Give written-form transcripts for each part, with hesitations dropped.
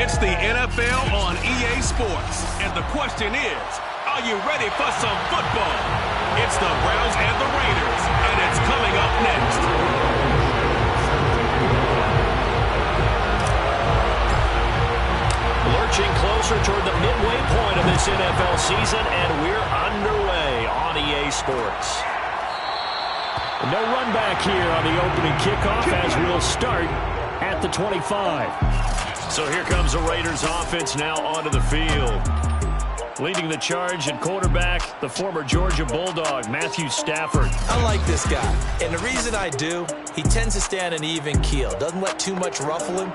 It's the NFL on EA Sports. And the question is, are you ready for some football? It's the Browns and the Raiders, and it's coming up next. Lurching closer toward the midway point of this NFL season, and we're underway on EA Sports. No run back here on the opening kickoff as we'll start at the 25. So here comes the Raiders offense now onto the field. Leading the charge at quarterback, the former Georgia Bulldog, Matthew Stafford. I like this guy, and the reason I do, he tends to stay on an even keel. Doesn't let too much ruffle him.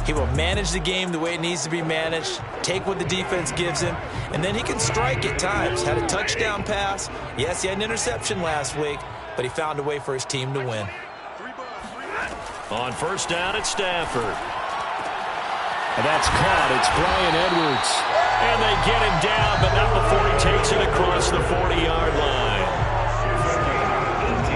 He will manage the game the way it needs to be managed, take what the defense gives him, and then he can strike at times. Had a touchdown pass. Yes, he had an interception last week, but he found a way for his team to win. On first down, it's Stafford. And that's caught. It's Bryan Edwards. And they get him down, but not before he takes it across the 40-yard line.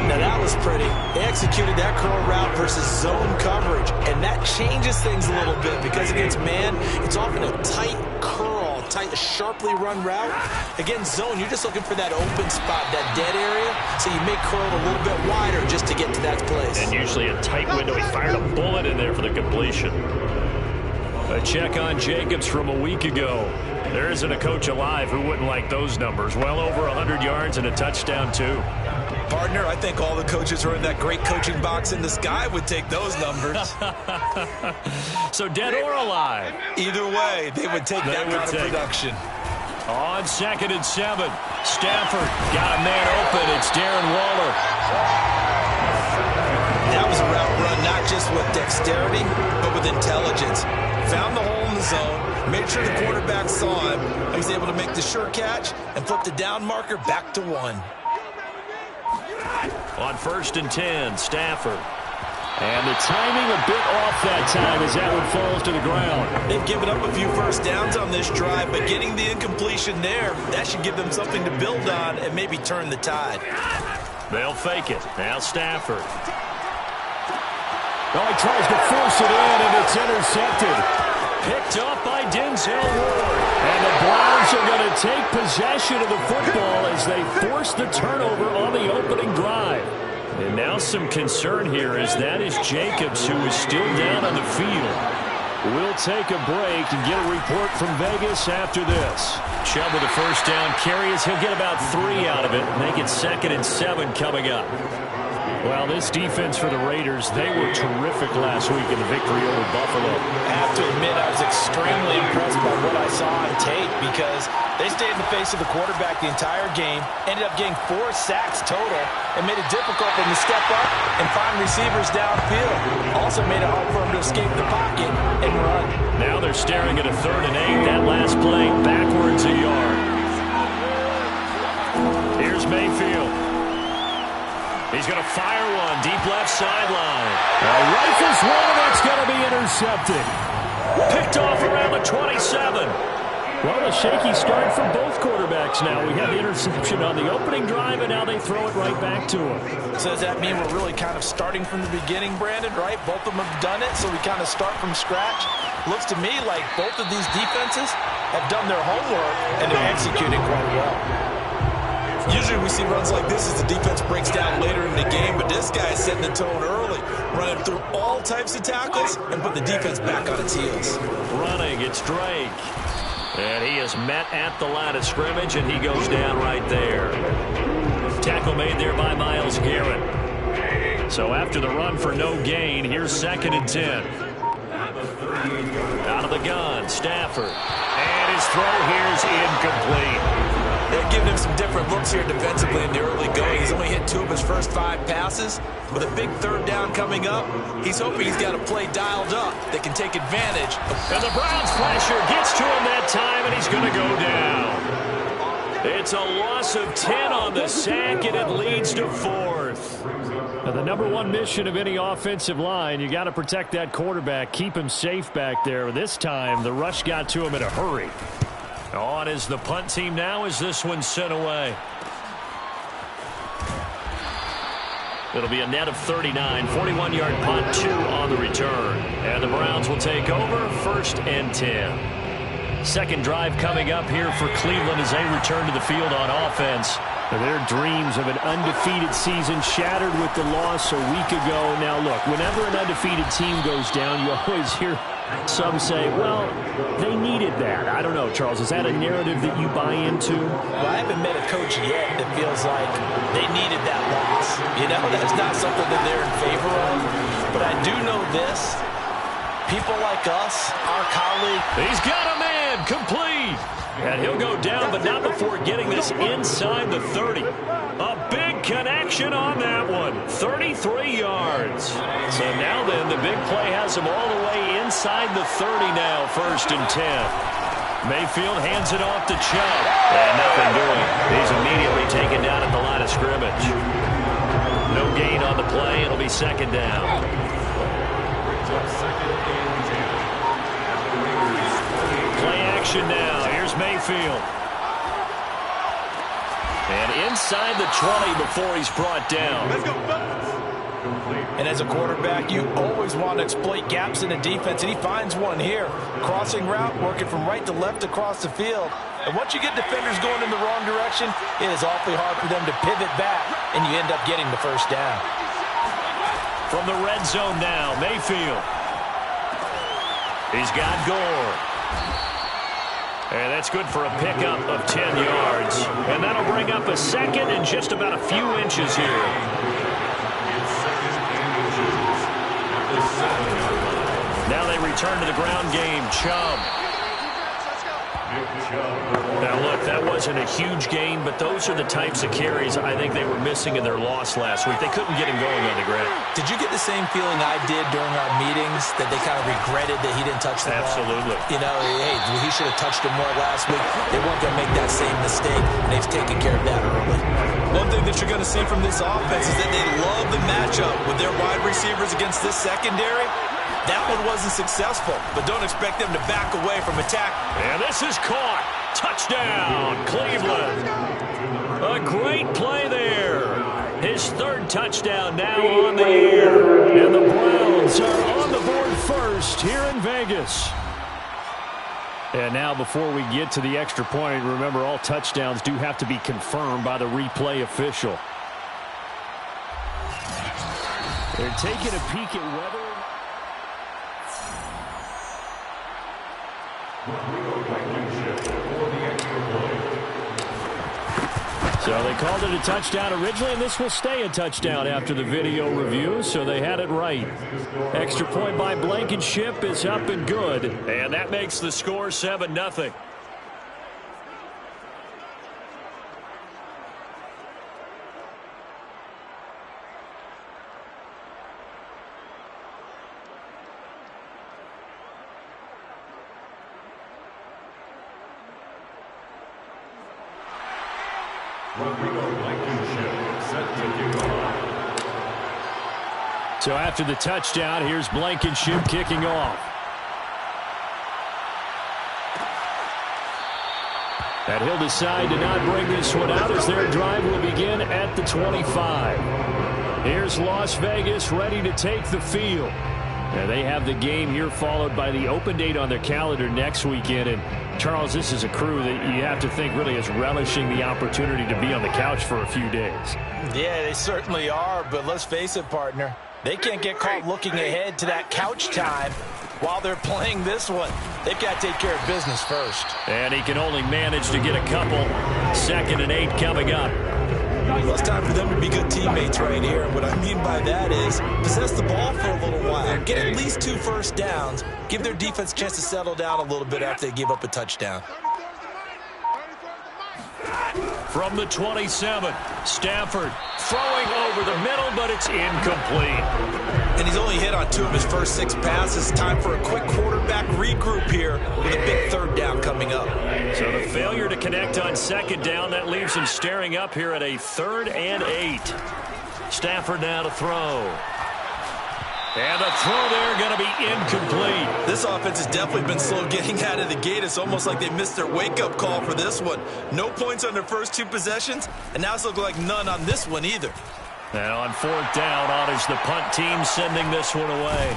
Now that was pretty. They executed that curl route versus zone coverage, and that changes things a little bit because against man, it's often a tight curl, tight, sharply run route. Against zone, you're just looking for that open spot, that dead area, so you make curl a little bit wider just to get to that place. And usually a tight window. He fired a bullet in there for the completion. A check on Jacobs from a week ago. There isn't a coach alive who wouldn't like those numbers. Well over 100 yards and a touchdown, too. Partner, I think all the coaches who are in that great coaching box in the sky would take those numbers. So dead or alive? Either way, they would take that kind of production. On 2nd and 7, Stafford got a man open. It's Darren Waller. That was a route run not just with dexterity, but with intelligence. Found the hole in the zone, made sure the quarterback saw him, and was able to make the sure catch and flip the down marker back to 1. On 1st and 10, Stafford. And the timing a bit off that time as that one falls to the ground. They've given up a few first downs on this drive, but getting the incompletion there, that should give them something to build on and maybe turn the tide. They'll fake it. Now Stafford. Oh, he tries to force it in, and it's intercepted. Picked up by Denzel Ward. And the Browns are going to take possession of the football as they force the turnover on the opening drive. And now some concern here as that is Jacobs, who is still down on the field. We'll take a break and get a report from Vegas after this. Chubb with a first down carry as he'll get about 3 out of it. Make it 2nd and 7 coming up. Well, this defense for the Raiders, they were terrific last week in the victory over Buffalo. I have to admit, I was extremely impressed by what I saw on tape because they stayed in the face of the quarterback the entire game, ended up getting 4 sacks total, and made it difficult for him to step up and find receivers downfield. Also made it hard for him to escape the pocket and run. Now they're staring at a 3rd and 8. That last play backwards a yard. Here's Mayfield. He's going to fire one deep left sideline. Rifles one, and that's going to be intercepted. Picked off around the 27. Well, a shaky start for both quarterbacks now. We had the interception on the opening drive, and now they throw it right back to him. So does that mean we're really kind of starting from the beginning, Brandon, right? Both of them have done it, so we kind of start from scratch. Looks to me like both of these defenses have done their homework, and they're executing quite well. Usually we see runs like this as the defense breaks down later in the game, but this guy is setting the tone early, running through all types of tackles and putting the defense back on its heels. Running, it's Drake. And he is met at the line of scrimmage, and he goes down right there. Tackle made there by Myles Garrett. So after the run for no gain, here's 2nd and 10. Out of the gun, Stafford. And his throw here is incomplete. They're giving him some different looks here defensively in the early going. He's only hit 2 of his first 5 passes. With a big 3rd down coming up, he's hoping he's got a play dialed up that can take advantage. And the Browns pressure gets to him that time, and he's going to go down. It's a loss of 10 on the sack, and it leads to 4th. Now, the number one mission of any offensive line, you got to protect that quarterback, keep him safe back there. This time, the rush got to him in a hurry. On is the punt team now as this one's sent away. It'll be a net of 39, 41-yard punt, 2 on the return. And the Browns will take over, 1st and 10. Second drive coming up here for Cleveland as they return to the field on offense. Their dreams of an undefeated season shattered with the loss a week ago. Now, look, whenever an undefeated team goes down, you always hear some say, well, they needed that. I don't know, Charles. Is that a narrative that you buy into? Well, I haven't met a coach yet that feels like they needed that loss. You know, that's not something that they're in favor of. But I do know this. People like us, our colleague. He's got a man, complete. And he'll go down, but not before getting this inside the 30. A big connection on that one. 33 yards. So now then, the big play has him all the way inside the 30 now, 1st and 10. Mayfield hands it off to Chubb. And nothing doing. He's immediately taken down at the line of scrimmage. No gain on the play. It'll be 2nd down. Play action now. Here's Mayfield. And inside the 20 before he's brought down. Let's go, fellas. And as a quarterback, you always want to exploit gaps in the defense, and he finds one here. Crossing route, working from right to left across the field. And once you get defenders going in the wrong direction, it is awfully hard for them to pivot back, and you end up getting the 1st down. From the red zone now, Mayfield. He's got Gore. And that's good for a pickup of 10 yards. And that'll bring up a 2nd and just about a few inches here. Now they return to the ground game. Chubb. Now, look, that wasn't a huge gain, but those are the types of carries I think they were missing in their loss last week. They couldn't get him going on the ground. Did you get the same feeling I did during our meetings, that they kind of regretted that he didn't touch the ball? Absolutely. You know, hey, he should have touched him more last week. They weren't going to make that same mistake, and they've taken care of that early. One thing that you're going to see from this offense is that they love the matchup with their wide receivers against this secondary. That one wasn't successful, but don't expect them to back away from attack. And this is caught. Touchdown, Cleveland. A great play there. His 3rd touchdown now on the year. And the Browns are on the board first here in Vegas. And now before we get to the extra point, remember all touchdowns do have to be confirmed by the replay official. They're taking a peek at whether... So they called it a touchdown originally, and this will stay a touchdown after the video review, so they had it right. Extra point by Blankenship is up and good, and that makes the score 7-0. So after the touchdown, here's Blankenship kicking off. And he'll decide to not bring this one out as their drive will begin at the 25. Here's Las Vegas ready to take the field. And they have the game here followed by the open date on their calendar next weekend. And Charles, this is a crew that you have to think really is relishing the opportunity to be on the couch for a few days. Yeah, they certainly are, but let's face it, partner. They can't get caught looking ahead to that couch time while they're playing this one. They've got to take care of business first. And he can only manage to get a couple. 2nd and 8 coming up. Well, it's time for them to be good teammates right here. What I mean by that is possess the ball for a little while. Get at least 2 first downs. Give their defense a chance to settle down a little bit after they give up a touchdown. From the 27, Stafford throwing over the middle, but it's incomplete. And he's only hit on 2 of his first 6 passes. Time for a quick quarterback regroup here with a big 3rd down coming up. So the failure to connect on 2nd down, that leaves him staring up here at a 3rd and 8. Stafford now to throw. And the throw there going to be incomplete. This offense has definitely been slow getting out of the gate. It's almost like they missed their wake-up call for this one. No points on their first 2 possessions, and now it's looking like none on this one either. And on 4th down, on is the punt team sending this one away.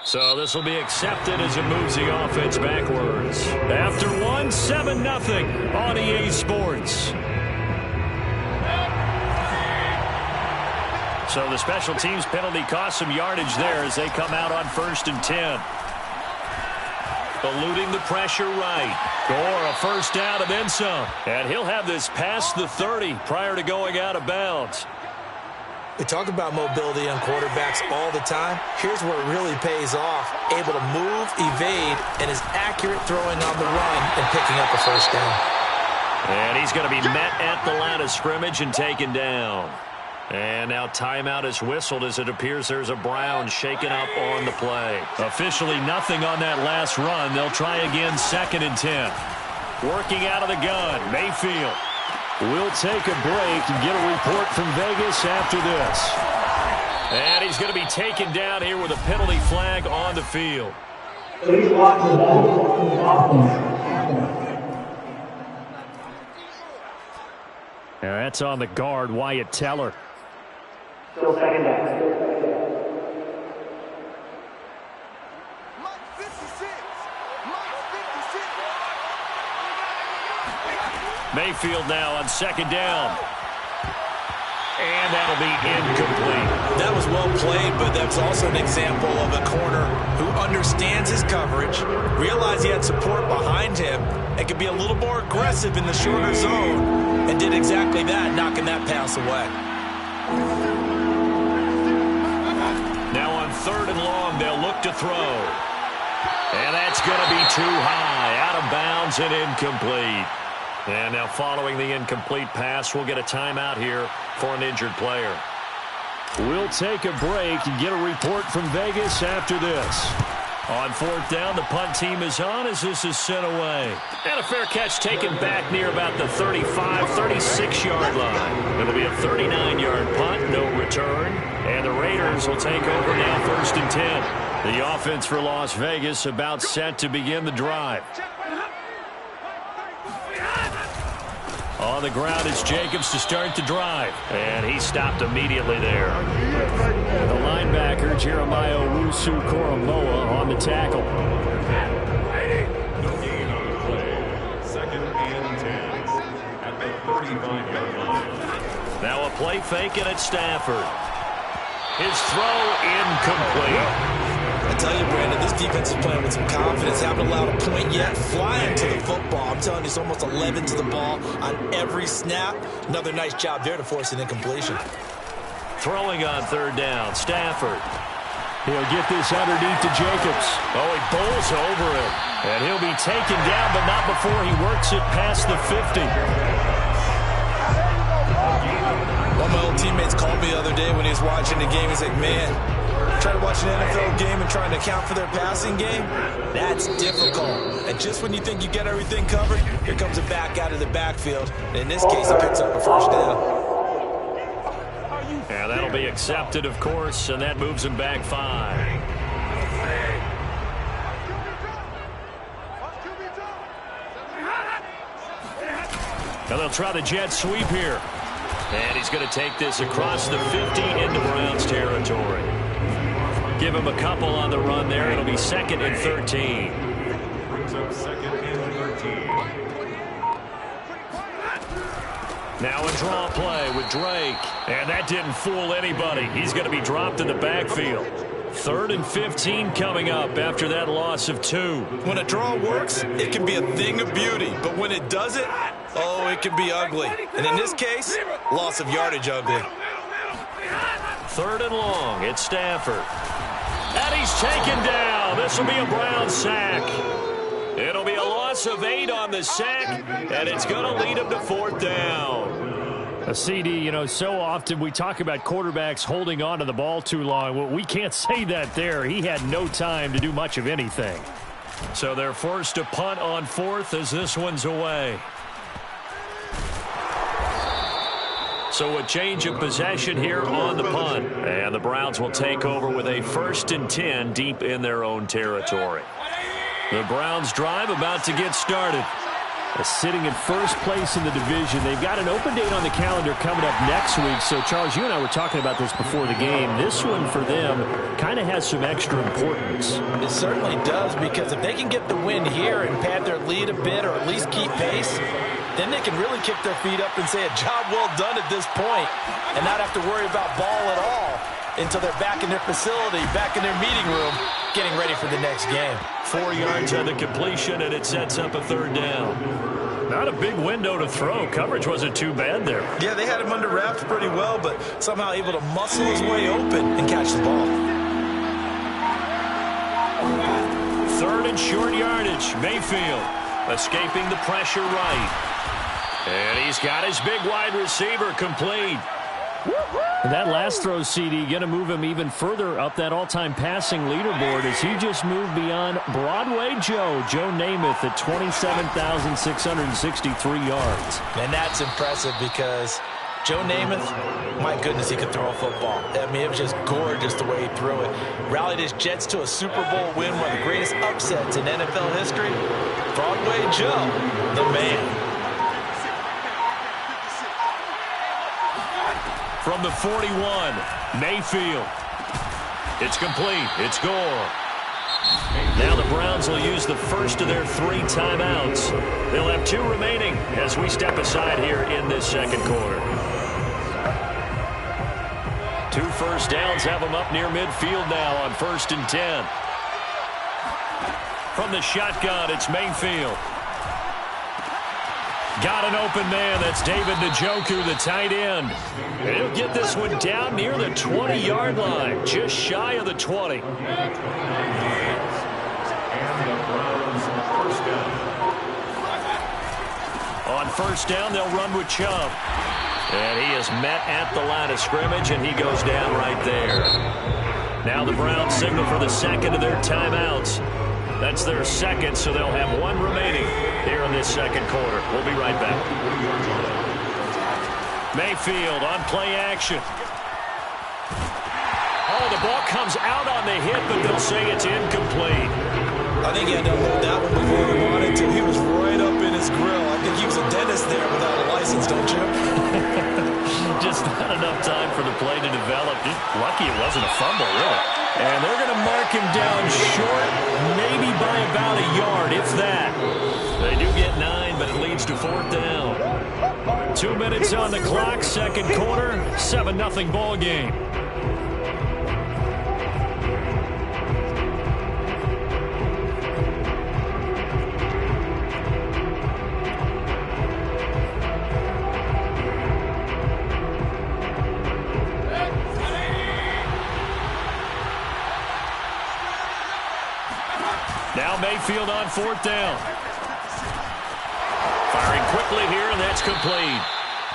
So this will be accepted as it moves the offense backwards. After 1, 7-0 on EA Sports. So the special teams penalty cost some yardage there as they come out on 1st and 10. Eluding the pressure right. Gore, a 1st down and then some. And he'll have this past the 30 prior to going out of bounds. We talk about mobility on quarterbacks all the time. Here's where it really pays off. Able to move, evade, and is accurate throwing on the run and picking up a 1st down. And he's going to be met at the line of scrimmage and taken down. And now timeout is whistled as it appears there's a Brown shaken up on the play. Officially nothing on that last run. They'll try again 2nd and 10. Working out of the gun, Mayfield. We'll take a break and get a report from Vegas after this. And he's going to be taken down here with a penalty flag on the field. Please watch the ball. Now that's on the guard, Wyatt Teller. Still 2nd down. Mayfield now on 2nd down. And that'll be incomplete. That was well played, but that's also an example of a corner who understands his coverage, realized he had support behind him, and could be a little more aggressive in the shorter zone, and did exactly that, knocking that pass away. Now on 3rd and long, they'll look to throw. And that's going to be too high, out of bounds and incomplete. And now following the incomplete pass, we'll get a timeout here for an injured player. We'll take a break and get a report from Vegas after this. On 4th down, the punt team is on as this is sent away. And a fair catch taken back near about the 35, 36-yard line. It'll be a 39-yard punt, no return. And the Raiders will take over now 1st and 10. The offense for Las Vegas about set to begin the drive. On the ground, it's Jacobs to start the drive. And he stopped immediately there. The linebacker, Jeremiah Owusu-Koramoah, on the tackle. No gain on the play. 2nd and 10 at the 35-yard line. Now a play fake and it's Stafford. His throw incomplete. I tell you, Brandon, this defense is playing with some confidence. Haven't allowed a point yet. Flying to the football. I'm telling you, it's almost 11 to the ball on every snap. Another nice job there to force an incompletion. Throwing on 3rd down, Stafford. He'll get this underneath to Jacobs. Oh, he bowls over it. And he'll be taken down, but not before he works it past the 50. One of my old teammates called me the other day when he was watching the game. He's like, man, trying to watch an NFL game and trying to account for their passing game, that's difficult. And just when you think you get everything covered, here comes a back out of the backfield. And in this case, he picks up a 1st down. And that'll be accepted, of course, and that moves him back 5. And they'll try the jet sweep here. And he's going to take this across the 50 into Browns territory. Give him a couple on the run there. It'll be 2nd and 13. Brings up 2nd and 13. Now a draw play with Drake. And that didn't fool anybody. He's going to be dropped in the backfield. 3rd and 15 coming up after that loss of 2. When a draw works, it can be a thing of beauty. But when it doesn't, oh, it can be ugly. And in this case, loss of yardage ugly. 3rd and long. It's Stafford. And he's taken down. This will be a Brown sack. It'll be a loss of 8 on the sack, and it's going to lead him to 4th down. A CD, you know, so often we talk about quarterbacks holding on to the ball too long. Well, we can't say that there. He had no time to do much of anything. So they're forced to punt on 4th as this one's away. So a change of possession here on the punt. And the Browns will take over with a 1st and 10 deep in their own territory. The Browns drive about to get started. Sitting in first place in the division. They've got an open date on the calendar coming up next week. So, Charles, you and I were talking about this before the game. This one for them kind of has some extra importance. It certainly does, because if they can get the win here and pad their lead a bit or at least keep pace, then they can really kick their feet up and say a job well done at this point and not have to worry about ball at all until they're back in their facility, back in their meeting room, getting ready for the next game. 4 yards on the completion, and it sets up a 3rd down. Not a big window to throw. Coverage wasn't too bad there. Yeah, they had him under wraps pretty well, but somehow able to muscle his way open and catch the ball. 3rd and short yardage. Mayfield escaping the pressure right. And he's got his big wide receiver complete. And that last throw, CD, going to move him even further up that all-time passing leaderboard as he just moved beyond Broadway Joe Namath at 27,663 yards. And that's impressive because Joe Namath, my goodness, he could throw a football. I mean, it was just gorgeous the way he threw it. Rallied his Jets to a Super Bowl win, one of the greatest upsets in NFL history. Broadway Joe, the man. From the 41, Mayfield. It's complete. It's Gore. Now the Browns will use the first of their 3 timeouts. They'll have 2 remaining as we step aside here in this second quarter. 2 first downs have them up near midfield now on 1st and 10. From the shotgun, it's Mayfield. Got an open man. That's David Njoku, the tight end. And he'll get this one down near the 20-yard line, just shy of the 20. On 1st down, they'll run with Chubb. And he is met at the line of scrimmage, and he goes down right there. Now the Browns signal for the second of their timeouts. That's their second, so they'll have 1 remaining here in this second quarter. We'll be right back. Mayfield on play action. Oh, the ball comes out on the hit, but they'll say it's incomplete. I think he had to hold that one before he wanted to. He was right up in his grill. I think he was a dentist there without a license, don't you? Just not enough time for the play to develop. Just lucky it wasn't a fumble, really. And they're going to mark him down short, maybe by about a yard, if that. They do get 9, but it leads to 4th down. 2 minutes on the clock, second quarter, 7-0 ball game. Now Mayfield on 4th down. Firing quickly here, and that's complete.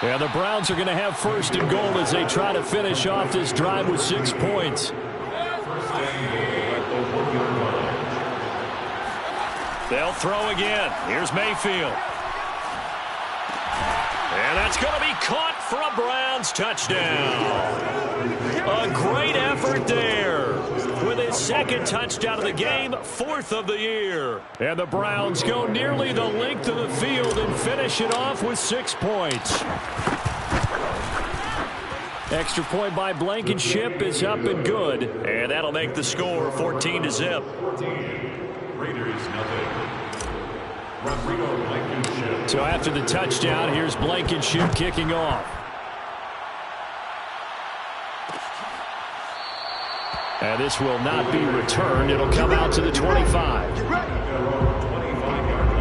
Yeah, the Browns are going to have 1st and goal as they try to finish off this drive with 6 points. They'll throw again. Here's Mayfield. And that's going to be caught for a Browns touchdown. A great effort there. With his 2nd touchdown of the game, 4th of the year. And the Browns go nearly the length of the field and finish it off with 6 points. Extra point by Blankenship is up and good. And that'll make the score 14-0. So after the touchdown, here's Blankenship kicking off. And this will not be returned. It'll come out to the 25.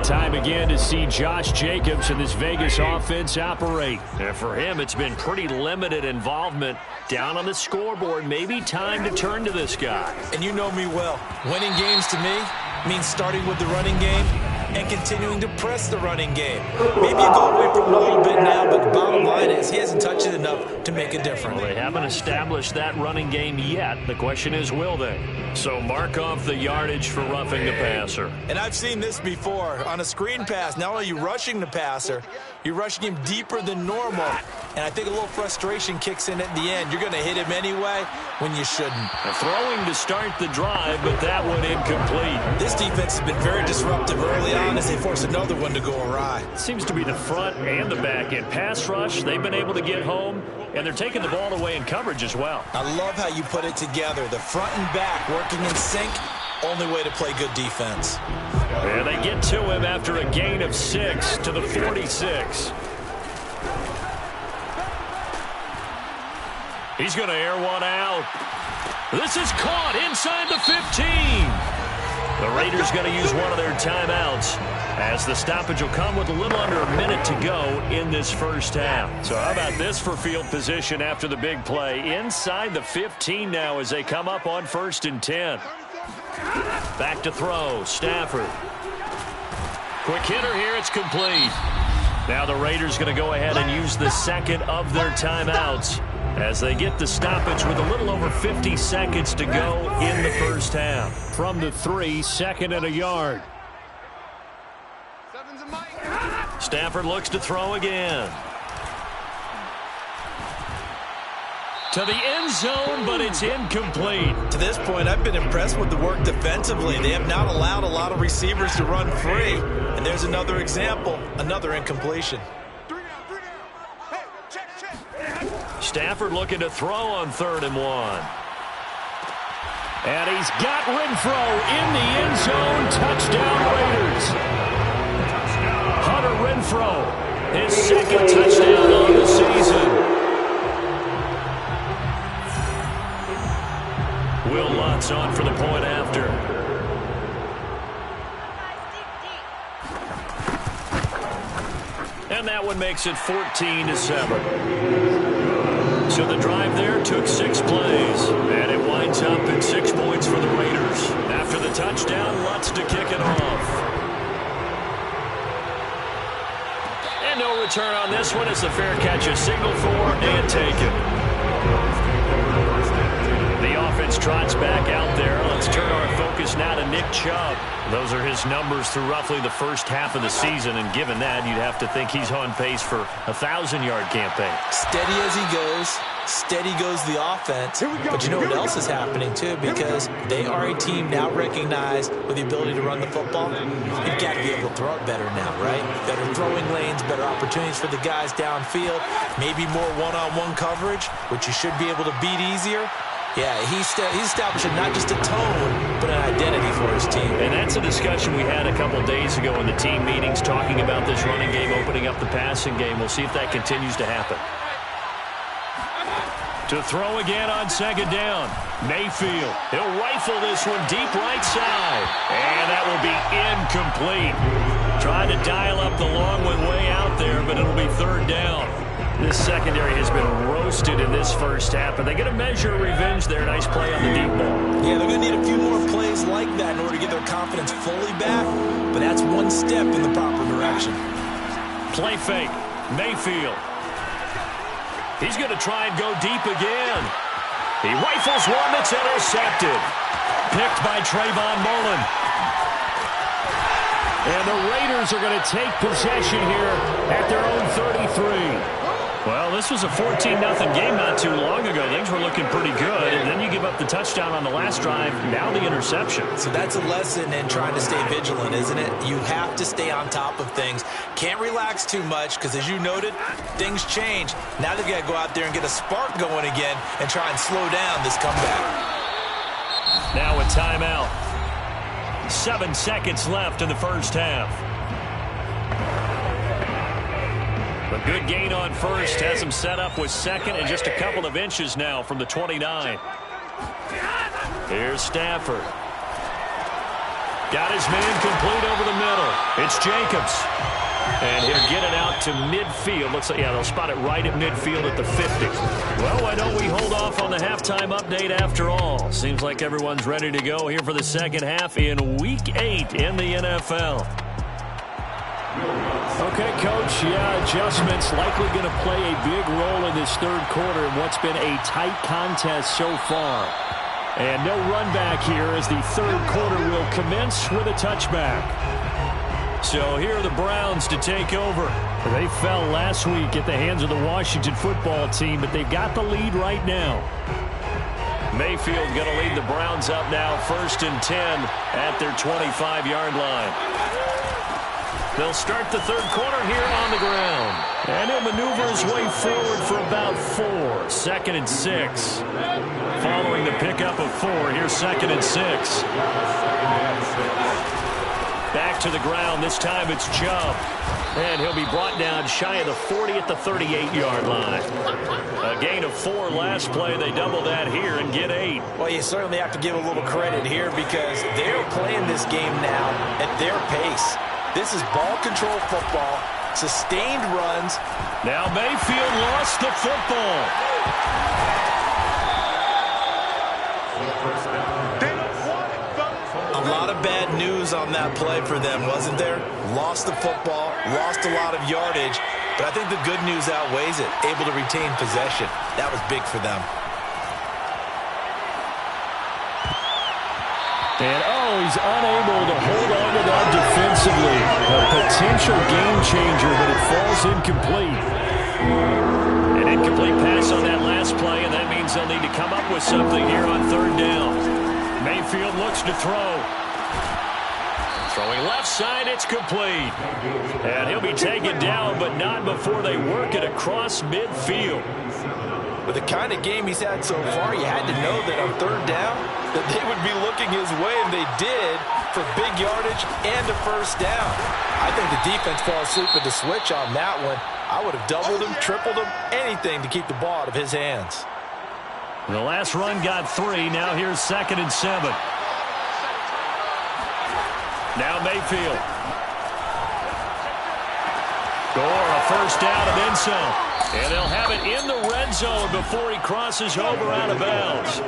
Time again to see Josh Jacobs and this Vegas offense operate. And for him, it's been pretty limited involvement down on the scoreboard. Maybe time to turn to this guy. And you know me well. Winning games to me means starting with the running game and continuing to press the running game. Maybe you go away from it a little bit now, but the bottom line is he hasn't touched it enough to make a difference. Well, they haven't established that running game yet. The question is, will they? So mark off the yardage for roughing the passer. And I've seen this before. On a screen pass, not only are you rushing the passer, you're rushing him deeper than normal. And I think a little frustration kicks in at the end. You're going to hit him anyway when you shouldn't. Throwing to start the drive, but that one incomplete. This defense has been very disruptive early on as they force another one to go awry. Seems to be the front and the back end. Pass rush, they've been able to get home, and they're taking the ball away in coverage as well. I love how you put it together. The front and back working in sync. Only way to play good defense. And they get to him after a gain of 6 to the 46. He's going to air one out. This is caught inside the 15. The Raiders going to use one of their timeouts as the stoppage will come with a little under a minute to go in this first half. So how about this for field position after the big play? Inside the 15 now as they come up on 1st and 10. Back to throw. Stafford. Quick hitter here. It's complete. Now the Raiders going to go ahead and use the second of their timeouts as they get the stoppage with a little over 50 seconds to go in the first half. From the 3, 2nd and a yard. Stafford looks to throw again. To the end zone, but it's incomplete. To this point, I've been impressed with the work defensively. They have not allowed a lot of receivers to run free. And there's another example, another incompletion. Stafford looking to throw on 3rd and 1. And he's got Renfro in the end zone. Touchdown, Raiders. Hunter Renfro, his 2nd touchdown on the season. Will Lutz on for the point after. And that one makes it 14-7. So the drive there took 6 plays, and it winds up at 6 points for the Raiders. After the touchdown, Lutz to kick it off. And no return on this one as the fair catch is signaled for and taken. The offense trots back out there. Let's turn our focus now to Nick Chubb. Those are his numbers through roughly the first half of the season, and given that, you'd have to think he's on pace for a 1,000-yard campaign. Steady as he goes. Steady goes the offense. But you know what else is happening, too, because they are a team now recognized with the ability to run the football. You've got to be able to throw it better now, right? Better throwing lanes, better opportunities for the guys downfield, maybe more one-on-one coverage, which you should be able to beat easier. Yeah, he's establishing not just a tone, but an identity for his team. And that's a discussion we had a couple days ago in the team meetings, talking about this running game, opening up the passing game. We'll see if that continues to happen. To throw again on 2nd down. Mayfield. He'll rifle this one deep right side. And that will be incomplete. Trying to dial up the long one way out there, but it'll be 3rd down. This secondary has been roasted in this first half, and they get a measure of revenge there. Nice play on the deep ball. Yeah, they're going to need a few more plays like that in order to get their confidence fully back, but that's one step in the proper direction. Play fake. Mayfield. He's going to try and go deep again. He rifles one that's intercepted. Picked by Trayvon Mullen. And the Raiders are going to take possession here at their own 33. Well, this was a 14-0 game not too long ago. Things were looking pretty good, and then you give up the touchdown on the last drive, now the interception. So that's a lesson in trying to stay vigilant, isn't it? You have to stay on top of things. Can't relax too much because, as you noted, things change. Now they've got to go out there and get a spark going again and try and slow down this comeback. Now a timeout. 7 seconds left in the first half. A good gain on 1st has him set up with 2nd and just a couple of inches now from the 29. Here's Stafford. Got his man complete over the middle. It's Jacobs. And he'll get it out to midfield. Looks like, yeah, they'll spot it right at midfield at the 50. Well, why don't we hold off on the halftime update after all? Seems like everyone's ready to go here for the second half in Week 8 in the NFL. Okay, Coach, yeah, adjustments likely going to play a big role in this third quarter in what's been a tight contest so far. And no run back here as the third quarter will commence with a touchback. So here are the Browns to take over. They fell last week at the hands of the Washington football team, but they've got the lead right now. Mayfield going to lead the Browns up now, 1st and 10 at their 25-yard line. They'll start the third quarter here on the ground. And he'll maneuver his way forward for about 4. 2nd and 6. Following the pickup of 4, here's 2nd and 6. Back to the ground. This time it's Chubb. And he'll be brought down shy of the 40 at the 38-yard line. A gain of 4 last play. They double that here and get 8. Well, you certainly have to give a little credit here because they're playing this game now at their pace. This is ball control football, sustained runs. Now Mayfield lost the football. A lot of bad news on that play for them, wasn't there? Lost the football, lost a lot of yardage, but I think the good news outweighs it. Able to retain possession. That was big for them. And, he's unable to hold on to that defensively. A potential game changer, but it falls incomplete. An incomplete pass on that last play, and that means they'll need to come up with something here on 3rd down. Mayfield looks to throw. Throwing left side, it's complete. And he'll be taken down, but not before they work it across midfield. With the kind of game he's had so far, you had to know that on 3rd down that they would be looking his way, and they did for big yardage and a 1st down. I think the defense fell asleep with the switch on that one. I would have doubled him, tripled him, anything to keep the ball out of his hands. The last run got 3. Now here's 2nd and 7. Now Mayfield. Gore, a 1st down and then some. And they'll have it in the red zone before he crosses over out of bounds.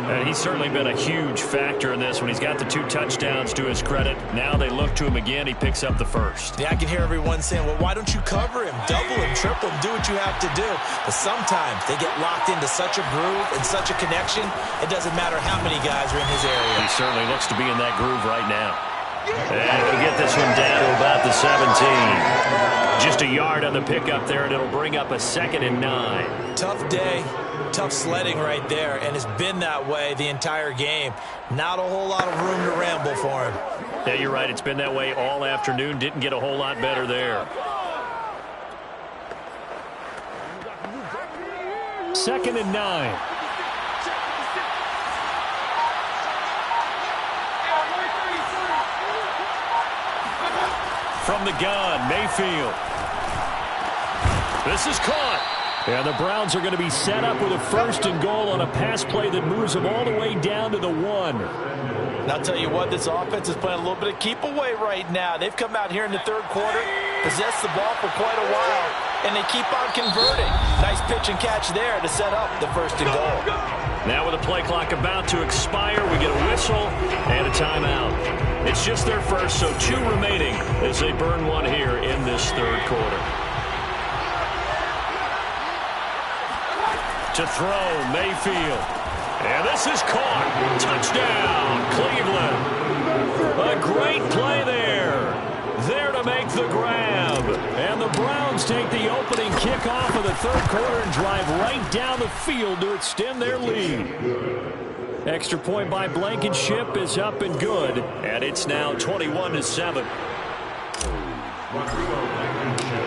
And he's certainly been a huge factor in this when he's got the 2 touchdowns to his credit. Now they look to him again. He picks up the 1st. Yeah, I can hear everyone saying, well, why don't you cover him, double him, triple him, do what you have to do. But sometimes they get locked into such a groove and such a connection, it doesn't matter how many guys are in his area. He certainly looks to be in that groove right now. And he'll get this one down to about the 17. Just a yard on the pickup there, and it'll bring up a 2nd and 9. Tough day, tough sledding right there, and it's been that way the entire game. Not a whole lot of room to ramble for him. Yeah, you're right. It's been that way all afternoon. Didn't get a whole lot better there. 2nd and 9. From the gun, Mayfield. This is caught. And the Browns are going to be set up with a 1st and goal on a pass play that moves them all the way down to the 1. And I'll tell you what, this offense is playing a little bit of keep away right now. They've come out here in the 3rd quarter, possessed the ball for quite a while, and they keep on converting. Nice pitch and catch there to set up the 1st and goal. Now with the play clock about to expire, we get a whistle and a timeout. It's just their first, so 2 remaining as they burn 1 here in this 3rd quarter. To throw, Mayfield. And this is caught. Touchdown, Cleveland. A great play there. There to make the grab. And the Browns take the opening kickoff of the 3rd quarter and drive right down the field to extend their lead. Extra point by Blankenship is up and good. And it's now 21-7.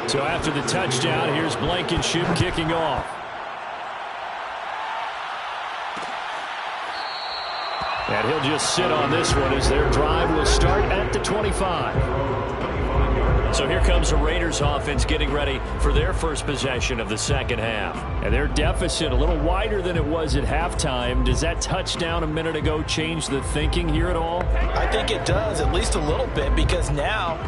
So after the touchdown, here's Blankenship kicking off. And he'll just sit on this one as their drive will start at the 25. So here comes the Raiders offense getting ready for their first possession of the 2nd half. And their deficit a little wider than it was at halftime. Does that touchdown a minute ago change the thinking here at all? I think it does, at least a little bit, because now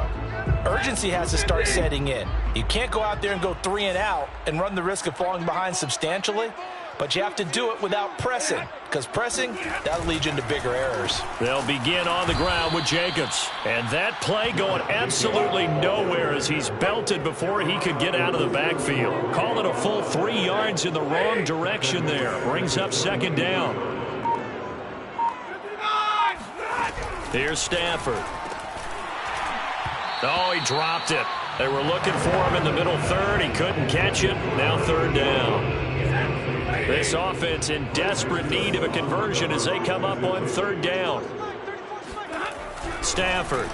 urgency has to start setting in. You can't go out there and go 3 and out and run the risk of falling behind substantially. but you have to do it without pressing, because pressing, that'll lead you into bigger errors. They'll begin on the ground with Jacobs. And that play going absolutely nowhere as he's belted before he could get out of the backfield. Call it a full 3 yards in the wrong direction there. Brings up second down. Here's Stafford. Oh, he dropped it. They were looking for him in the middle third. He couldn't catch it. Now third down. This offense in desperate need of a conversion as they come up on third down. Stafford.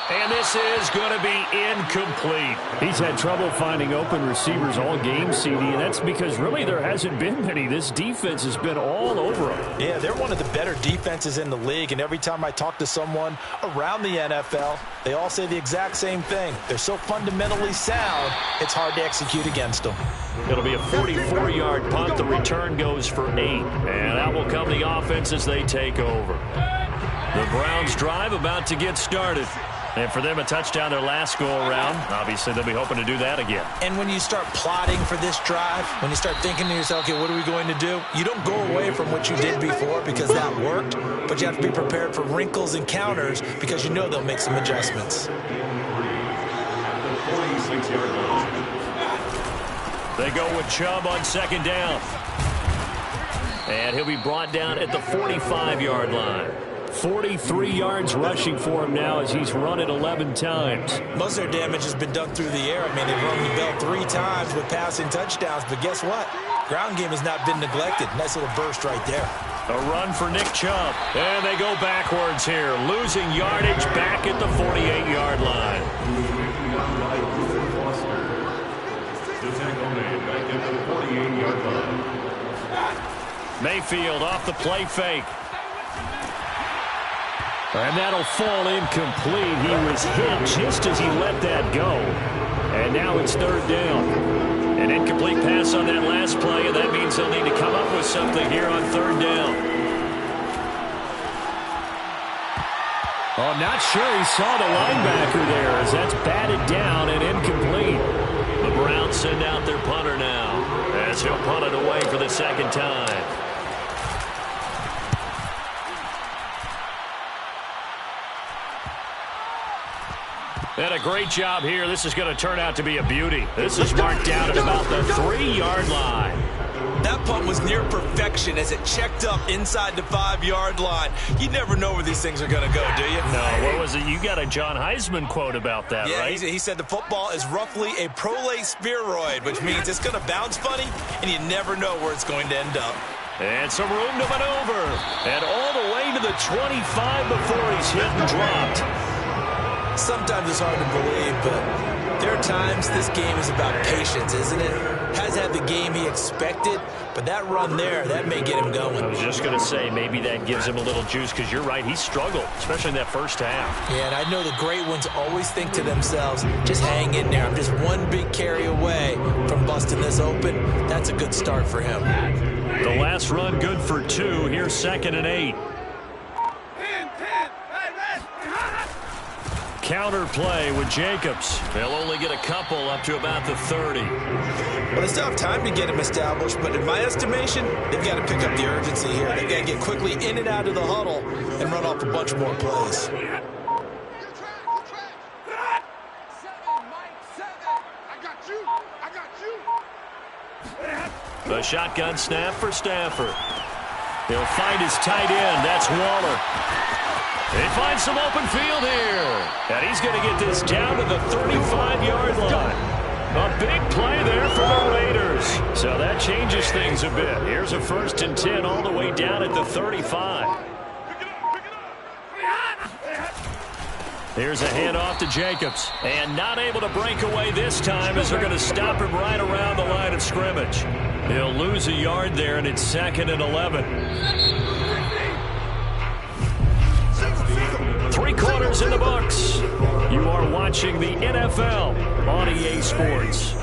And this is going to be incomplete. He's had trouble finding open receivers all game, CD, and that's because really there hasn't been many. This defense has been all over them. Yeah, they're one of the better defenses in the league, and every time I talk to someone around the NFL, they all say the exact same thing. They're so fundamentally sound, it's hard to execute against them. It'll be a 44-yard punt. The return goes for 8. And that will come the offense as they take over. The Browns drive about to get started. And for them, a touchdown their last go-around. Obviously, they'll be hoping to do that again. And when you start plotting for this drive, when you start thinking to yourself, okay, what are we going to do? You don't go away from what you did before because that worked, but you have to be prepared for wrinkles and counters because you know they'll make some adjustments. They go with Chubb on second down. And he'll be brought down at the 45-yard line. 43 yards rushing for him now as he's run it 11 times. Most of their damage has been done through the air. I mean, they've rung the bell 3 times with passing touchdowns, but guess what? Ground game has not been neglected. Nice little burst right there. A run for Nick Chubb. And they go backwards here, losing yardage back at the 48-yard line. Mayfield off the play fake. And that'll fall incomplete. He was hit just as he let that go. And now it's third down. An incomplete pass on that last play, and that means they'll need to come up with something here on third down. Oh, not sure he saw the linebacker there as that's batted down and incomplete. The Browns send out their punter now as he'll punt it away for the second time. And a great job here. This is going to turn out to be a beauty. This is marked down at about the 3-yard line. That punt was near perfection as it checked up inside the 5-yard line. You never know where these things are going to go, do you? No, what was it? You got a John Heisman quote about that, yeah, right? He said the football is roughly a prolate spheroid, which means it's going to bounce funny, and you never know where it's going to end up. And some room to maneuver. And all the way to the 25 before he's hit and dropped. Sometimes it's hard to believe, but there are times this game is about patience, isn't it? Has had the game he expected, but that run there, that may get him going. I was just going to say, maybe that gives him a little juice, because you're right, he struggled, especially in that first half. Yeah, and I know the great ones always think to themselves, just hang in there. I'm just one big carry away from busting this open. That's a good start for him. The last run good for 2. Here's 2nd and 8. Counter play with Jacobs. They'll only get a couple up to about the 30. Well, they still have time to get him established, but in my estimation, they've got to pick up the urgency here. They've got to get quickly in and out of the huddle and run off a bunch more plays. The shotgun snap for Stafford. He'll find his tight end. That's Waller. They find some open field here. And he's going to get this down to the 35-yard line. A big play there for the Raiders. So that changes things a bit. Here's a 1st and 10 all the way down at the 35. Here's a handoff to Jacobs. And not able to break away this time as they're going to stop him right around the line of scrimmage. He'll lose a yard there, and it's 2nd and 11. 3 quarters in the books. You are watching the NFL on EA Sports.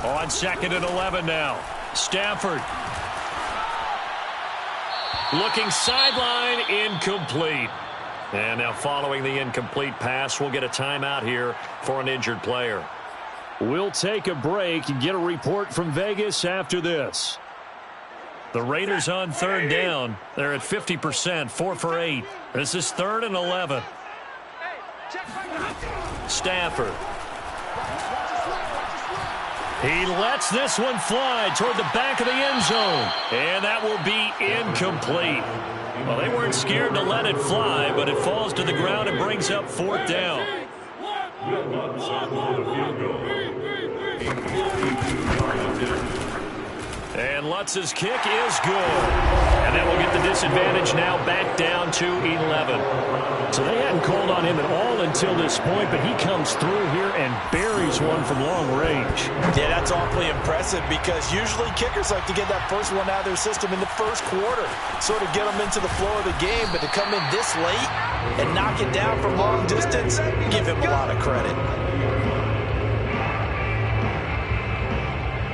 On 2nd and 11 now. Stafford. Looking sideline, incomplete. And now following the incomplete pass, we'll get a timeout here for an injured player. We'll take a break and get a report from Vegas after this. The Raiders on third down. They're at 50%, 4 for 8. This is 3rd and 11. Stafford. He lets this one fly toward the back of the end zone. And that will be incomplete. Well, they weren't scared to let it fly, but it falls to the ground and brings up 4th down. And Lutz's kick is good. And that will get the disadvantage now back down to 11. So they hadn't called on him at all until this point, but he comes through here and buries one from long range. Yeah, that's awfully impressive because usually kickers like to get that first one out of their system in the first quarter, sort of get them into the flow of the game, but to come in this late and knock it down from long distance, give him a lot of credit.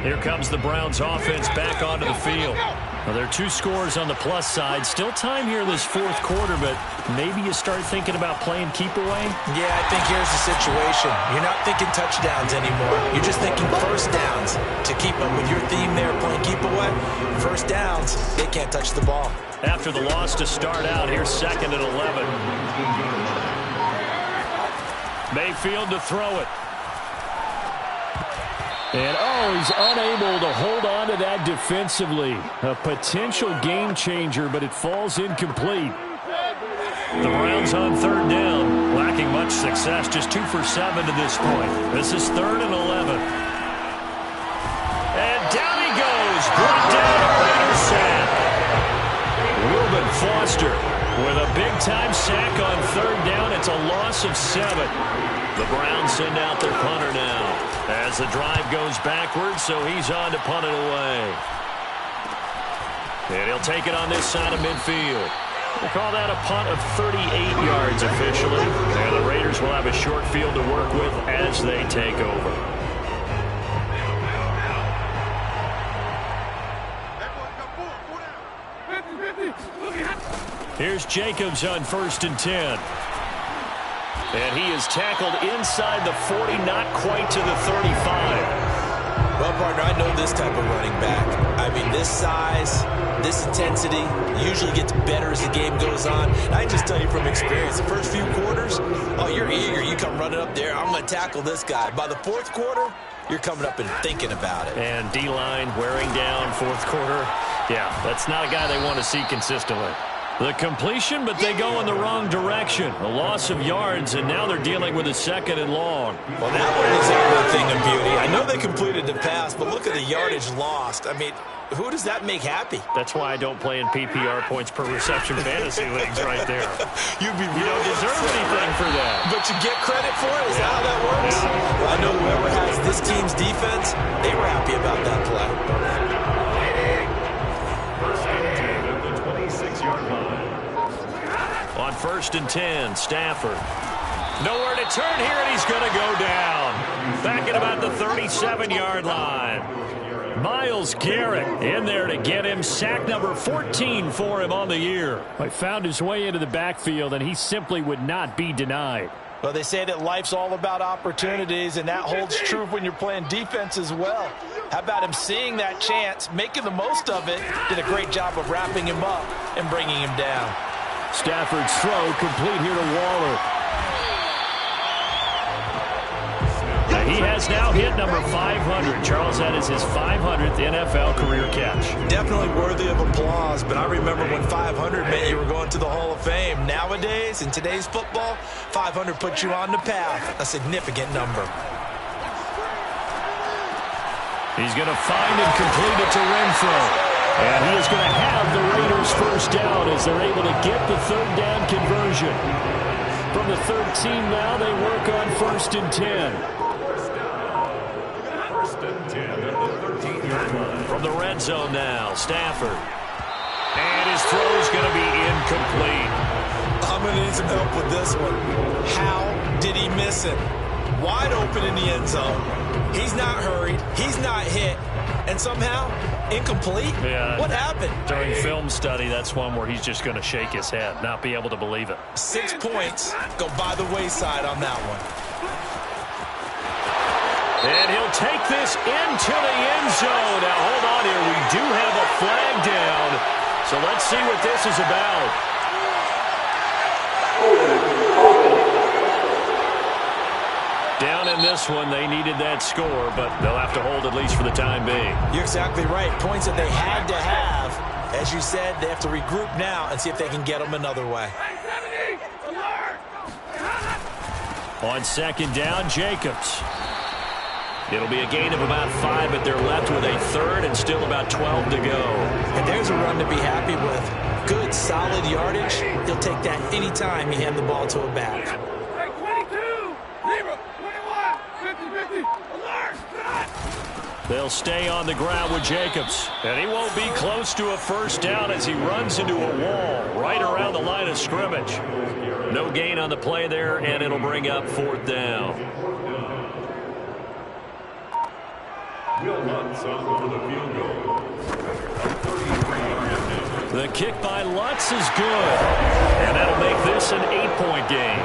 Here comes the Browns offense back onto the field. Well, there are 2 scores on the plus side. Still time here this 4th quarter, but maybe you start thinking about playing keep away? Yeah, I think here's the situation. You're not thinking touchdowns anymore. You're just thinking first downs. To keep up with your theme there, playing keep away, first downs, they can't touch the ball. After the loss to start out, here's 2nd and 11. Mayfield to throw it. And, he's unable to hold on to that defensively. A potential game changer, but it falls incomplete. The Browns on 3rd down, lacking much success, just 2 for 7 to this point. This is 3rd and 11. And down he goes, brought down a Raiders sack. Reuben Foster with a big-time sack on 3rd down. It's a loss of 7. The Browns send out their punter now as the drive goes backwards, so he's on to punt it away. And he'll take it on this side of midfield. We'll call that a punt of 38 yards officially. And the Raiders will have a short field to work with as they take over. Here's Jacobs on 1st and 10. And he is tackled inside the 40, not quite to the 35. Well, partner, I know this type of running back. I mean, this size, this intensity usually gets better as the game goes on. And I just tell you from experience, the first few quarters, you're eager. You come running up there, I'm going to tackle this guy. By the 4th quarter, you're coming up and thinking about it. And D-line wearing down 4th quarter. Yeah, that's not a guy they want to see consistently. The completion, but they go in the wrong direction. A loss of yards, and now they're dealing with a 2nd and long. Well, that one is a thing of beauty. I know they completed the pass, but look at the yardage lost. I mean, who does that make happy? That's why I don't play in PPR points per reception fantasy leagues right there. You don't deserve anything for that. But you get credit for it? Is that how that works? Well, I know whoever has this team's defense, they were happy about that play. On 1st and 10, Stafford. Nowhere to turn here, and he's going to go down. Back at about the 37-yard line. Myles Garrett in there to get him. Sack number 14 for him on the year. He found his way into the backfield, and he simply would not be denied. Well, they say that life's all about opportunities, and that holds true when you're playing defense as well. How about him seeing that chance, making the most of it, did a great job of wrapping him up and bringing him down. Stafford's throw complete here to Waller. He has now hit number 500. Charles, that is his 500th NFL career catch. Definitely worthy of applause, but I remember when 500 meant you were going to the Hall of Fame. Nowadays, in today's football, 500 puts you on the path, a significant number. He's going to find and complete it to Renfro. And he is going to have the Raiders first down as they're able to get the 3rd down conversion. From the 13 now, they work on 1st and 10. From the red zone now, Stafford. And his throw is going to be incomplete. I'm going to need some help with this one. How did he miss it? Wide open in the end zone. He's not hurried. He's not hit. and somehow incomplete? Yeah. What happened? During film study, that's one where he's just going to shake his head, not be able to believe it. 6 points go by the wayside on that one. And he'll take this into the end zone. Now, hold on here. We do have a flag down. So let's see what this is about. Down in this one, they needed that score, but they'll have to hold at least for the time being. You're exactly right. Points that they had to have. As you said, they have to regroup now and see if they can get them another way. On second down, Jacobs. It'll be a gain of about 5, but they're left with a third and still about 12 to go. And there's a run to be happy with. Good, solid yardage. He'll take that any time you hand the ball to a back. They'll stay on the ground with Jacobs. And he won't be close to a first down as he runs into a wall right around the line of scrimmage. No gain on the play there, and it'll bring up 4th down. The kick by Lutz is good. And that'll make this an 8-point game.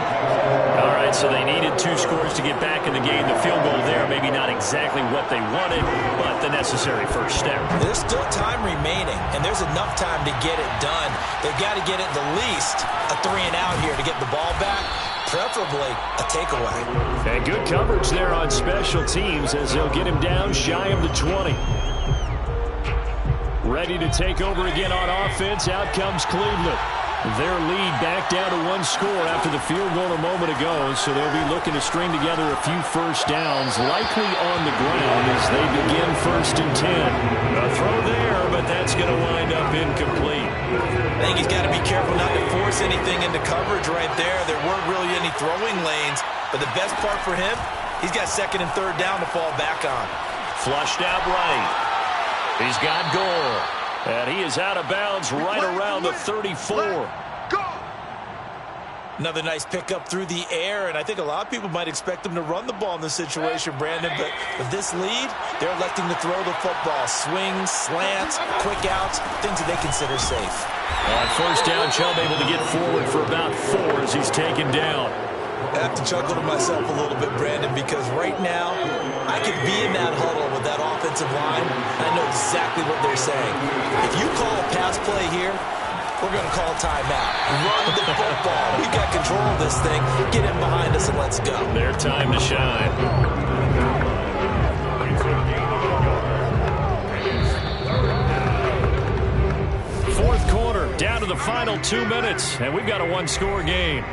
All right, so they needed 2 scores to get back in the game. The field goal there, maybe not exactly what they wanted, but the necessary first step. There's still time remaining, and there's enough time to get it done. They've got to get it the least a 3-and-out here to get the ball back, preferably a takeaway. And good coverage there on special teams as they'll get him down shy of the 20. Ready to take over again on offense. Out comes Cleveland. Their lead back down to 1 score after the field goal a moment ago, so they'll be looking to string together a few first downs, likely on the ground as they begin 1st and 10. A throw there, but that's going to wind up incomplete. I think he's got to be careful not to force anything into coverage right there. There weren't really any throwing lanes, but the best part for him, he's got 2nd and 3rd down to fall back on. Flushed out right. He's got Gore. And he is out of bounds right around the 34. Another nice pickup through the air, and I think a lot of people might expect them to run the ball in this situation, Brandon, but with this lead, they're electing to throw the football. Swings, slants, quick outs, things that they consider safe. On first down, Chubb able to get forward for about 4 as he's taken down. I have to chuckle to myself a little bit, Brandon, because right now I could be in that huddle with that offensive line, and I know exactly what they're saying. If you call a pass play here, we're going to call a timeout. Run the football. We've got control of this thing. Get in behind us and let's go. Their time to shine. Fourth quarter, down to the final 2 minutes, and we've got a 1-score game.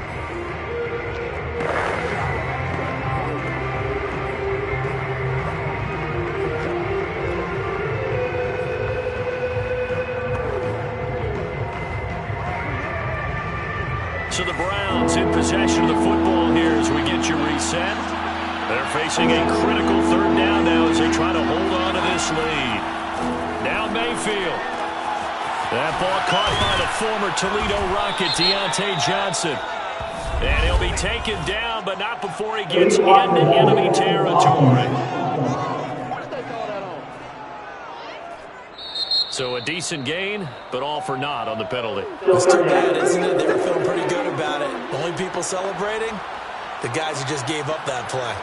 So the Browns in possession of the football here as we get you reset. They're facing a critical 3rd down now as they try to hold on to this lead. Now Mayfield. That ball caught by the former Toledo Rocket, Deontay Johnson. And he'll be taken down, but not before he gets into enemy territory. So a decent gain, but all for naught on the penalty. It's too bad, isn't it? They were feeling pretty good about it. Only people celebrating, the guys who just gave up that play.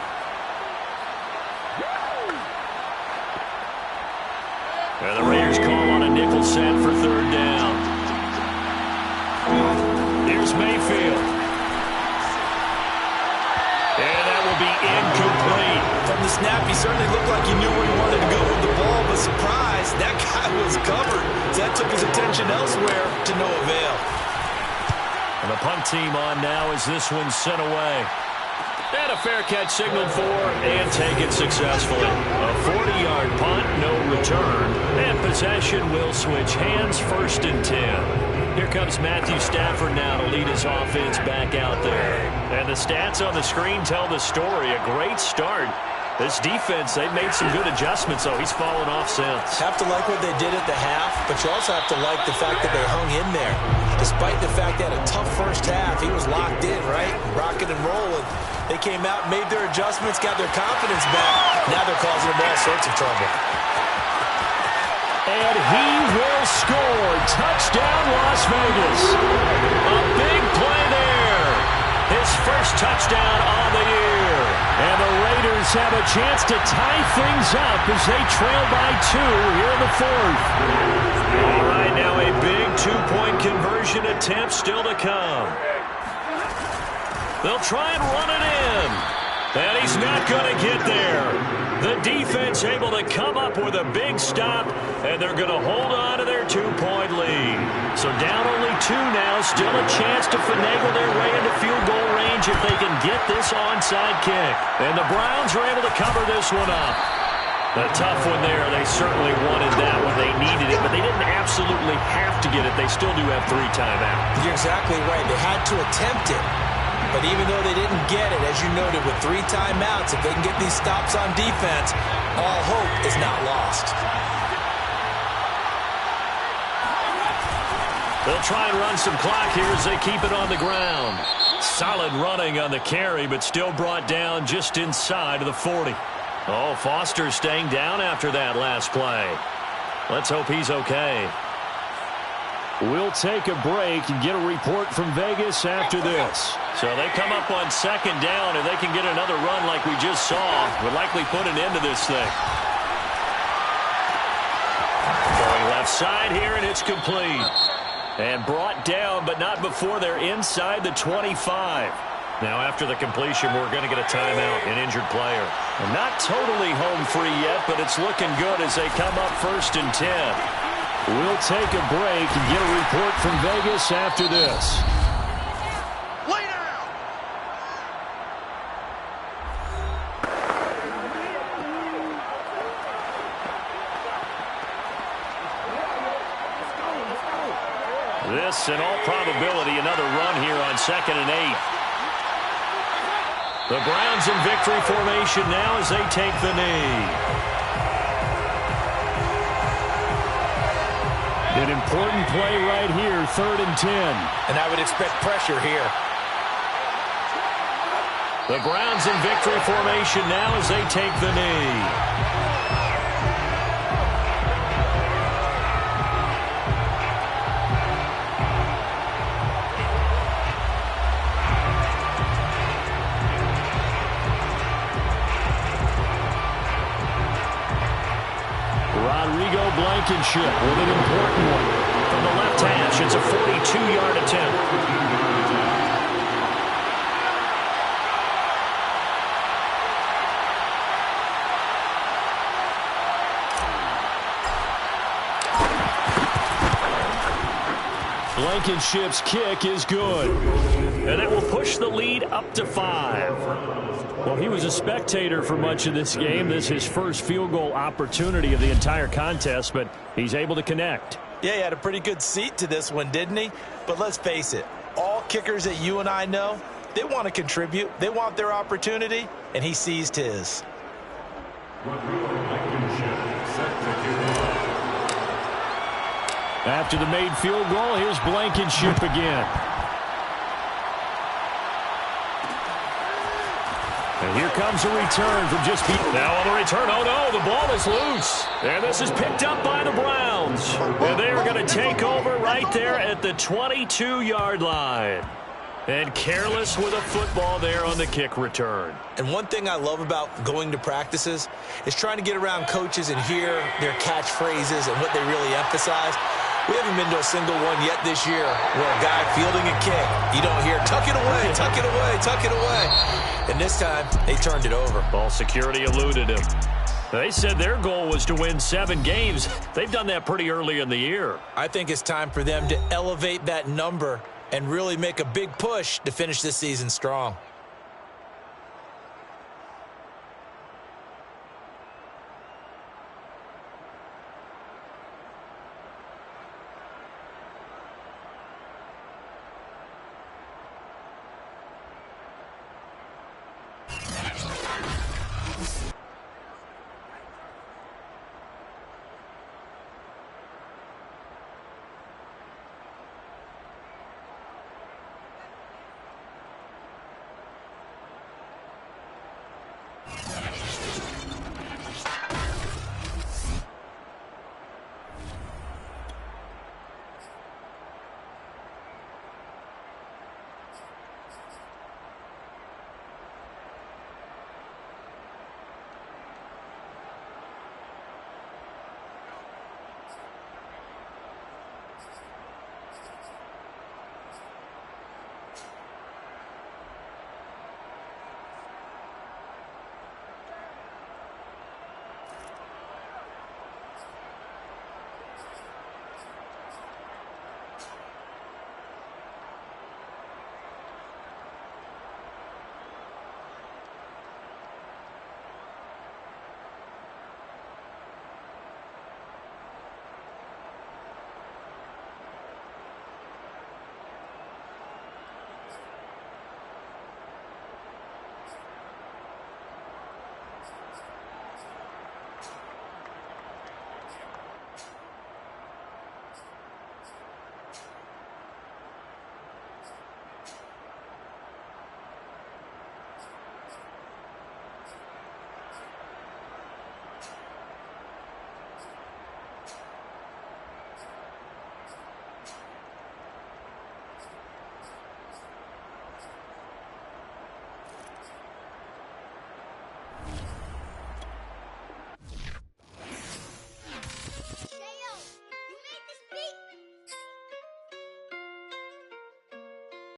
And the Raiders call on a nickel set for 3rd down. Here's Mayfield. And that will be incomplete. From the snap, he certainly looked like he knew where he wanted to go with the ball, but surprise, that guy was covered. So that took his attention elsewhere to no avail. And the punt team on now as this one's sent away. And a fair catch signaled for and taken successfully. A 40-yard punt, no return. And possession will switch hands, 1st and 10. Here comes Matthew Stafford now to lead his offense back out there. And the stats on the screen tell the story. A great start. This defense, they've made some good adjustments, so he's fallen off since. Have to like what they did at the half, but you also have to like the fact that they hung in there. Despite the fact they had a tough first half, he was locked in, right? Rocking and rolling. They came out, made their adjustments, got their confidence back. Now they're causing them all sorts of trouble. And he will score. Touchdown, Las Vegas. A big play there. His first touchdown on the year. And the Raiders have a chance to tie things up as they trail by 2 here in the 4th. All right, now a big two-point conversion attempt still to come. They'll try and run it in. And he's not going to get there. The defense able to come up with a big stop, and they're going to hold on to their 2-point lead. So down only 2 now, still a chance to finagle their way into field goal range if they can get this onside kick. And the Browns are able to cover this one up. A tough one there. They certainly wanted that when they needed it, but they didn't absolutely have to get it. They still do have 3 timeouts. You're exactly right. They had to attempt it. But even though they didn't get it, as you noted, with 3 timeouts, if they can get these stops on defense, all hope is not lost. They'll try and run some clock here as they keep it on the ground. Solid running on the carry, but still brought down just inside of the 40. Oh, Foster staying down after that last play. Let's hope he's okay. We'll take a break and get a report from Vegas after this. So they come up on 2nd down, and they can get another run like we just saw. Would likely put an end to this thing. Going left side here, and it's complete. And brought down, but not before they're inside the 25. Now, after the completion, we're going to get a timeout, an injured player. And not totally home free yet, but it's looking good as they come up 1st and 10. We'll take a break and get a report from Vegas after this. Lay down. This, in all probability, another run here on 2nd and 8. The Browns in victory formation now as they take the knee. An important play right here, 3rd and 10. And I would expect pressure here. The Browns in victory formation now as they take the knee. Blankenship with an important one. From the left hash, it's a 42-yard attempt. Blankenship's kick is good. And that will push the lead up to 5. Well, he was a spectator for much of this game. This is his first field goal opportunity of the entire contest, but he's able to connect. Yeah, he had a pretty good seat to this one, didn't he? But let's face it, all kickers that you and I know, they want to contribute. They want their opportunity, and he seized his. After the made field goal, here's Blankenship again. And here comes a return from just now on the return. Oh, no, the ball is loose. And this is picked up by the Browns. And they are going to take over right there at the 22-yard line. And careless with a football there on the kick return. And one thing I love about going to practices is trying to get around coaches and hear their catchphrases and what they really emphasize. We haven't been to a single one yet this year where a guy fielding a kick, you don't hear, tuck it away, tuck it away, tuck it away. And this time, they turned it over. Ball security eluded him. They said their goal was to win 7 games. They've done that pretty early in the year. I think it's time for them to elevate that number and really make a big push to finish this season strong.